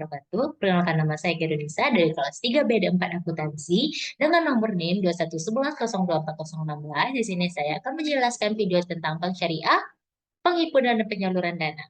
wabarakatuh. Perkenalkan nama saya Nisa dari kelas 3B4 Akuntansi dengan nomor NIM 2111024016. Di sini saya akan menjelaskan video tentang bank syariah, penghimpunan dan penyaluran dana.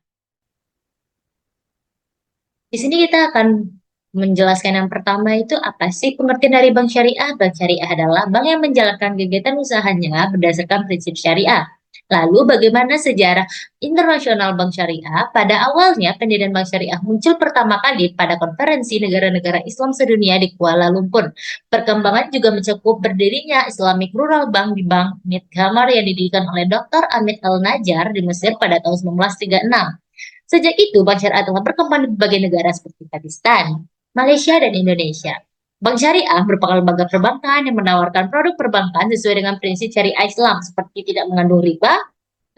Di sini kita akan menjelaskan yang pertama itu apa sih pengertian dari bank syariah? Bank syariah adalah bank yang menjalankan kegiatan usahanya berdasarkan prinsip syariah. Lalu bagaimana sejarah internasional bank syariah? Pada awalnya pendirian bank syariah muncul pertama kali pada konferensi negara-negara Islam sedunia di Kuala Lumpur. Perkembangan juga mencakup berdirinya Islamic Rural Bank di Bank Myanmar yang didirikan oleh Dr. Amit Al-Najjar di Mesir pada tahun 1936. Sejak itu, bank syariah telah berkembang di berbagai negara seperti Pakistan, Malaysia, dan Indonesia. Bank syariah merupakan lembaga perbankan yang menawarkan produk perbankan sesuai dengan prinsip syariah Islam seperti tidak mengandung riba,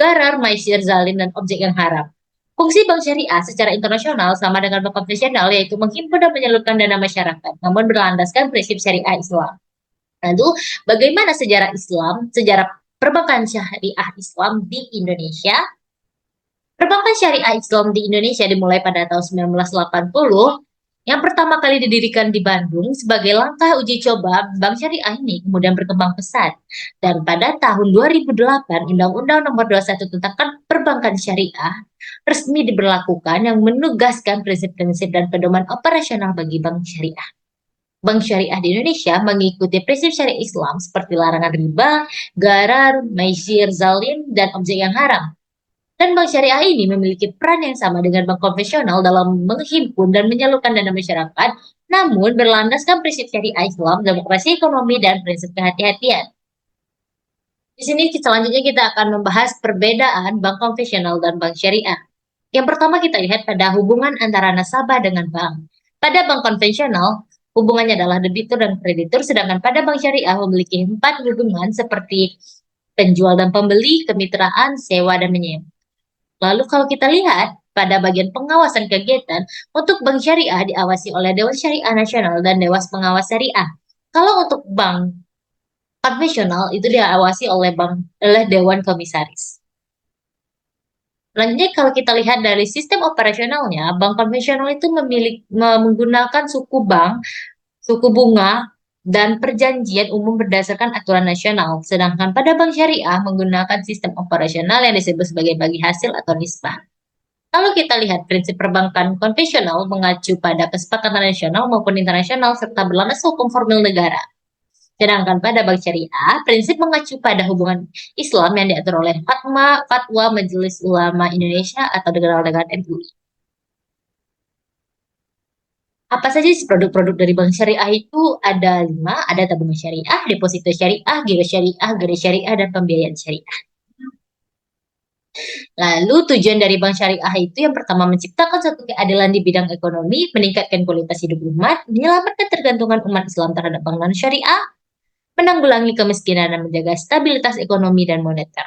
gharar, maisir, zalim, dan objek yang haram. Fungsi bank syariah secara internasional sama dengan bank konvensional yaitu menghimpun dan menyalurkan dana masyarakat, namun berlandaskan prinsip syariah Islam. Lalu, bagaimana sejarah Islam, sejarah perbankan syariah Islam di Indonesia? Perbankan syariah Islam di Indonesia dimulai pada tahun 1980, yang pertama kali didirikan di Bandung sebagai langkah uji coba bank syariah ini kemudian berkembang pesat. Dan pada tahun 2008, Undang-Undang Nomor 21 tentang Perbankan Syariah resmi diberlakukan yang menugaskan prinsip-prinsip dan pedoman operasional bagi bank syariah. Bank syariah di Indonesia mengikuti prinsip syariah Islam seperti larangan riba, gharar, maisir, zalim, dan objek yang haram. Dan bank syariah ini memiliki peran yang sama dengan bank konvensional dalam menghimpun dan menyalurkan dana masyarakat, namun berlandaskan prinsip syariah Islam, demokrasi ekonomi, dan prinsip kehati-hatian. Di sini selanjutnya kita akan membahas perbedaan bank konvensional dan bank syariah. Yang pertama kita lihat pada hubungan antara nasabah dengan bank. Pada bank konvensional, hubungannya adalah debitur dan kreditur, sedangkan pada bank syariah memiliki 4 hubungan seperti penjual dan pembeli, kemitraan, sewa, dan menyewa. Lalu kalau kita lihat pada bagian pengawasan kegiatan, untuk bank syariah diawasi oleh Dewan Syariah Nasional dan Dewas Pengawas Syariah. Kalau untuk bank konvensional itu diawasi oleh Dewan Komisaris. Selanjutnya kalau kita lihat dari sistem operasionalnya, bank konvensional itu menggunakan suku bunga, dan perjanjian umum berdasarkan aturan nasional. Sedangkan pada bank syariah menggunakan sistem operasional yang disebut sebagai bagi hasil atau nisbah. Kalau kita lihat prinsip perbankan konvensional mengacu pada kesepakatan nasional maupun internasional serta berlandas hukum formil negara. Sedangkan pada bank syariah, prinsip mengacu pada hubungan Islam yang diatur oleh Fatwa Majelis Ulama Indonesia atau dikenal dengan MUI. Apa saja sih produk-produk dari bank syariah itu? Ada 5, ada tabungan syariah, deposito syariah, giro syariah, garis syariah, dan pembiayaan syariah. Lalu tujuan dari bank syariah itu yang pertama menciptakan suatu keadilan di bidang ekonomi, meningkatkan kualitas hidup umat, menyelamatkan ketergantungan umat Islam terhadap bank non-syariah, menanggulangi kemiskinan dan menjaga stabilitas ekonomi dan moneter.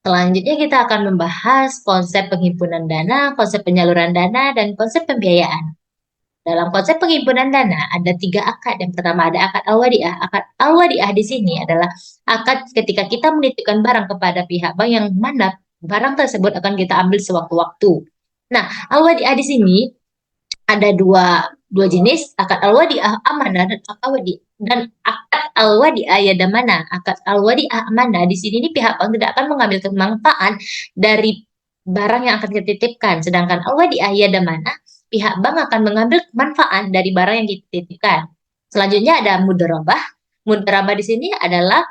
Selanjutnya kita akan membahas konsep penghimpunan dana, konsep penyaluran dana, dan konsep pembiayaan. Dalam konsep penghimpunan dana ada 3 akad. Yang pertama ada akad al-wadi'ah. Akad al-wadi'ah di sini adalah akad ketika kita menitipkan barang kepada pihak bank yang mana barang tersebut akan kita ambil sewaktu-waktu. Nah, al-wadi'ah di sini ada dua jenis, akad al-wadi'ah amanah dan akad al-wadi'ah yadamana. Akad al-wadi'ah amanah di sini pihak bank tidak akan mengambil kemanfaat dari barang yang akan dititipkan, sedangkan al-wadi'ah yadamana pihak bank akan mengambil manfaat dari barang yang dititipkan. Selanjutnya ada mudharabah. Mudharabah di sini adalah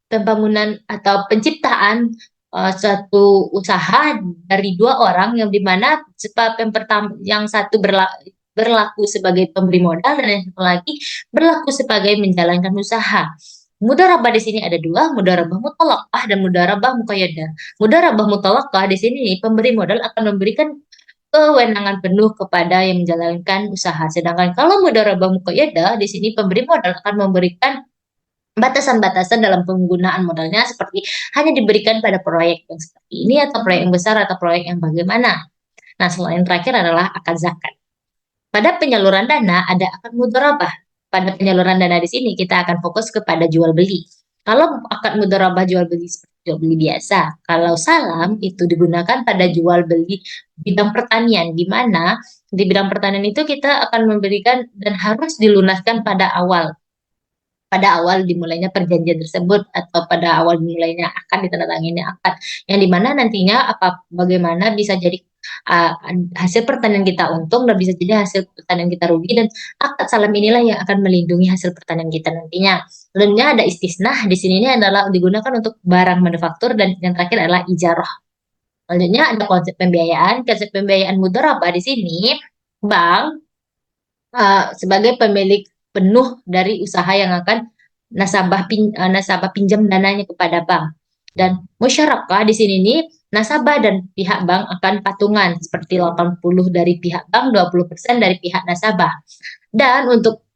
pembangunan atau penciptaan suatu usaha dari 2 orang yang dimana sebab yang pertama yang satu berlaku sebagai pemberi modal dan yang satu lagi berlaku sebagai menjalankan usaha. Mudharabah di sini ada 2, mudharabah mutalaqah dan mudharabah muqayyadah. Mudharabah mutalaqah di sini pemberi modal akan memberikan kewenangan penuh kepada yang menjalankan usaha. Sedangkan kalau mudharabah muqayyadah di sini pemberi modal akan memberikan batasan-batasan dalam penggunaan modalnya seperti hanya diberikan pada proyek yang seperti ini atau proyek yang besar atau proyek yang bagaimana. Nah, selain terakhir adalah akad zakat. Pada penyaluran dana ada akad mudharabah. Pada penyaluran dana di sini kita akan fokus kepada jual beli. Kalau akad mudharabah jual beli seperti jual beli biasa. Kalau salam itu digunakan pada jual beli bidang pertanian, di mana di bidang pertanian itu kita akan memberikan dan harus dilunaskan pada awal dimulainya perjanjian tersebut atau pada awal dimulainya akan ditandatanganinya akad yang dimana nantinya bagaimana bisa jadi uh, hasil pertanian kita untung dan bisa jadi hasil pertanian kita rugi dan akad salam inilah yang akan melindungi hasil pertanian kita nantinya. Lainnya ada istisnah di sini ini adalah digunakan untuk barang manufaktur dan yang terakhir adalah ijarah. Selanjutnya ada konsep pembiayaan mudharabah di sini bank sebagai pemilik penuh dari usaha yang akan nasabah pinjam dananya kepada bank. Dan musyarakah di sini nih nasabah dan pihak bank akan patungan seperti 80 dari pihak bank, 20% dari pihak nasabah. Dan untuk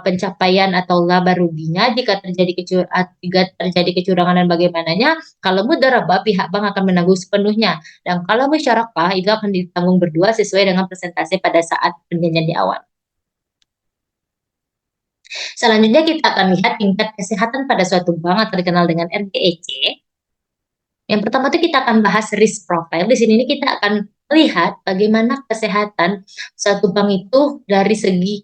pencapaian atau laba ruginya jika terjadi kecurangan dan bagaimananya, kalau mudharabah pihak bank akan menanggung sepenuhnya. Dan kalau musyarakah itu akan ditanggung berdua sesuai dengan persentase pada saat perjanjian di awal. Selanjutnya kita akan lihat tingkat kesehatan pada suatu bank atau dikenal dengan RGEC. Yang pertama itu kita akan bahas risk profile. Di sini kita akan melihat bagaimana kesehatan suatu bank itu dari segi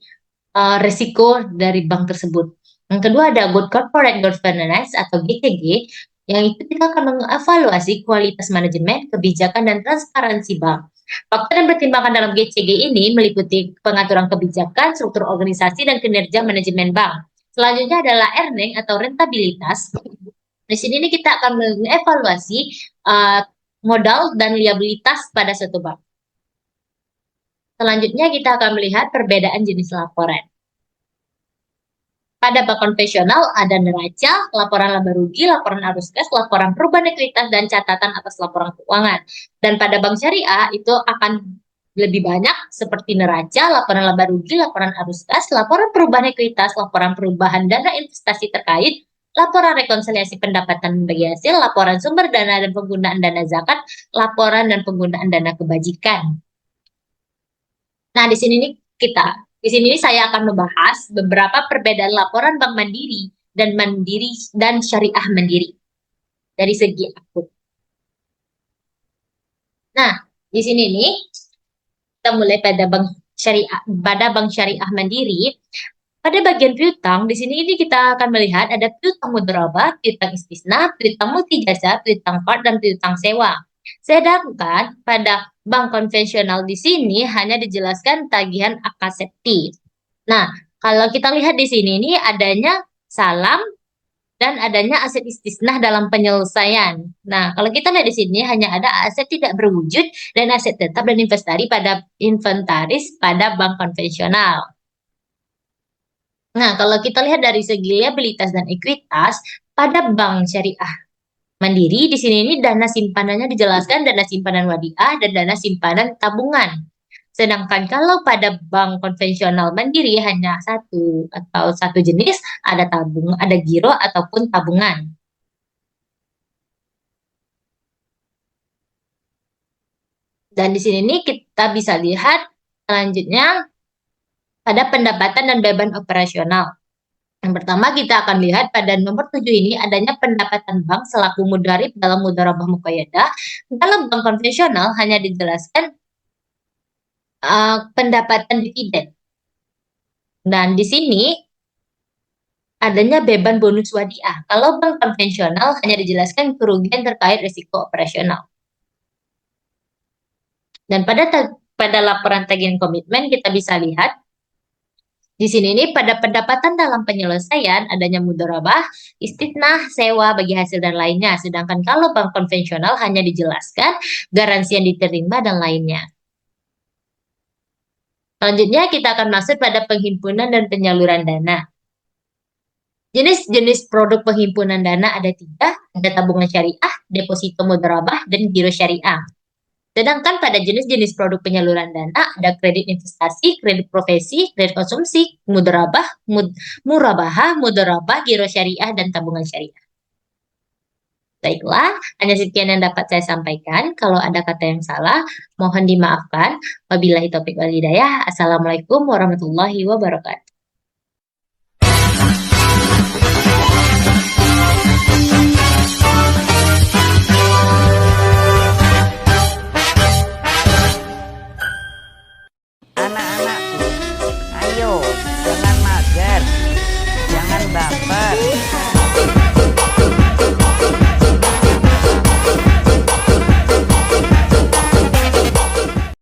risiko dari bank tersebut. Yang kedua ada Good Corporate Governance atau GCG, yang itu kita akan mengevaluasi kualitas manajemen, kebijakan, dan transparansi bank. Faktor dan pertimbangan dalam GCG ini meliputi pengaturan kebijakan, struktur organisasi, dan kinerja manajemen bank. Selanjutnya adalah earning atau rentabilitas. Di sini kita akan mengevaluasi modal dan liabilitas pada suatu bank. Selanjutnya kita akan melihat perbedaan jenis laporan. Pada bank konvensional ada neraca, laporan laba rugi, laporan arus kas, laporan perubahan ekuitas, dan catatan atas laporan keuangan. Dan pada bank syariah itu akan lebih banyak seperti neraca, laporan laba rugi, laporan arus kas, laporan perubahan ekuitas, laporan perubahan dana investasi terkait, laporan rekonsiliasi pendapatan bagi hasil, laporan sumber dana dan penggunaan dana zakat, laporan dan penggunaan dana kebajikan. Nah, di sini saya akan membahas beberapa perbedaan laporan Bank Mandiri dan Syariah Mandiri dari segi akun. Nah, di sini nih kita mulai pada Bank Syariah Mandiri. Pada bagian piutang, di sini kita akan melihat ada piutang mudharabah, piutang istisna, piutang multijasa, piutang part, dan piutang sewa. Sedangkan pada bank konvensional di sini hanya dijelaskan tagihan akasepti. Nah, kalau kita lihat di sini ini adanya salam dan adanya aset istisnah dalam penyelesaian. Nah, kalau kita lihat di sini hanya ada aset tidak berwujud dan aset tetap dan inventaris pada bank konvensional. Nah, kalau kita lihat dari segi liabilitas dan ekuitas pada bank syariah Mandiri, di sini ini dana simpanannya dijelaskan dana simpanan wadiah dan dana simpanan tabungan. Sedangkan kalau pada bank konvensional Mandiri hanya satu jenis, ada giro ataupun tabungan. Dan di sini nih kita bisa lihat selanjutnya pada pendapatan dan beban operasional. Yang pertama kita akan lihat pada nomor 7 ini adanya pendapatan bank selaku mudharib dalam mudharabah muqayyadah. Dalam bank konvensional hanya dijelaskan pendapatan dividen. Dan di sini adanya beban bonus wadiah. Kalau bank konvensional hanya dijelaskan kerugian terkait risiko operasional. Dan pada laporan tagihan komitmen kita bisa lihat di sini ini pada pendapatan dalam penyelesaian adanya mudharabah, istitnah, sewa bagi hasil dan lainnya. Sedangkan kalau bank konvensional hanya dijelaskan garansi yang diterima dan lainnya. Selanjutnya kita akan masuk pada penghimpunan dan penyaluran dana. Jenis-jenis produk penghimpunan dana ada 3, ada tabungan syariah, deposito mudharabah, dan giro syariah. Sedangkan pada jenis-jenis produk penyaluran dana ada kredit investasi, kredit profesi, kredit konsumsi, murabahah, mudharabah, giro syariah, dan tabungan syariah. Baiklah, hanya sekian yang dapat saya sampaikan. Kalau ada kata yang salah, mohon dimaafkan. Wabillahi taufiq wal hidayah. Assalamualaikum warahmatullahi wabarakatuh.